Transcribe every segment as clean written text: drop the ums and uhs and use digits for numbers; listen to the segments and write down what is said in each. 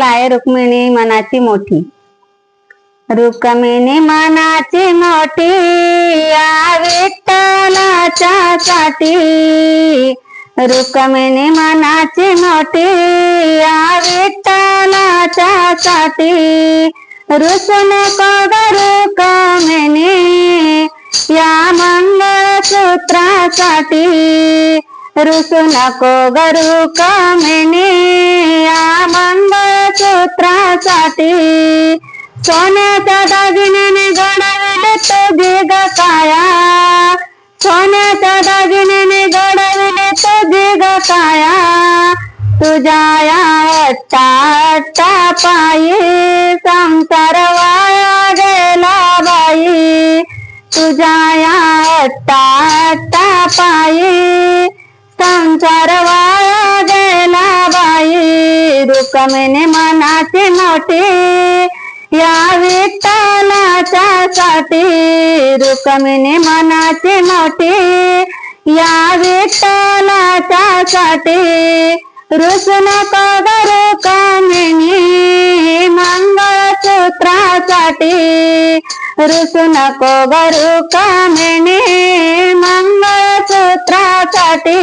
आहे रुक्मिणी मनाची मोठी। रुक्मिणी मनाची मोठी या विठ्ठलाच्या साठी। रुक्मिणी मनाची मोठी या विठ्ठलाच्या साठी। रुसू नको ग रुक्मिणी या मंगळसूत्रासाठी। रुसू नको ग रुक्मिणी या मंगळसूत्रासाठी। सोन्याच्या दागिन्याने घडविले तुझी ग काया। सोन्याच्या दागिन्याने घडविले तुझी ग काया। तुझ्या या अट्टा पायी संसार वाया गेला बाई। तुझ्या या अट्टा पायी संसार वाया गेला बाई। रुक्मिणी मनाची मोठी या विठ्ठलाच्या साठी। रुक्मिणी मनाची मोठी या विठ्ठलाच्या साठी। रुसू नको ग रुक्मिणी मंगळसूत्रासाठी। रुसू नको ग रुक्मिणी मंगळसूत्रासाठी।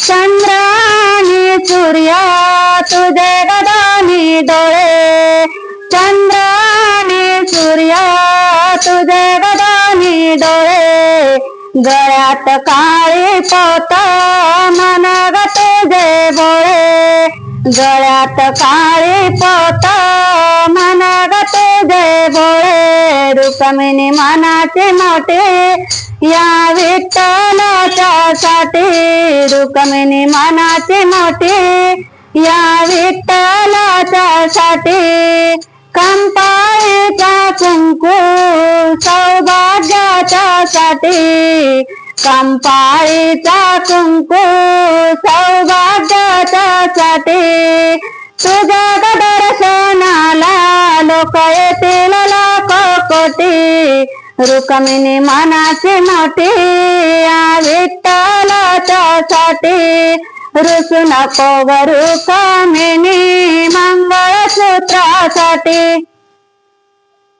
चंद्र आणि सूर्य तुझे गदानी डोळे। चंद्र आणि सूर्य तुझे गदानी डोळे। गळ्यात काळी पोत मन ग तुझे भोळे। गळ्यात काळी पोत मन ग तुझे भोळे। रुक्मिणी मनाची मोठी या विठ्ठलाच्या साठी। रुक्मिणी मनाची मोठी या विठ्ठलाच्या साठी। कंपाळीचा कुंकू सौभाग्याच्या साठी। कंपाळीचा कुंकू सौभाग्याच्या साठी। तुझ्या दर्शनाला लोक येतील लाखो कोटी। रुक्मिणी मनाची मोठी या विठ्ठलाच्या साठी। रुसू नको ग रुक्मिणी मंगळसूत्रासाठी।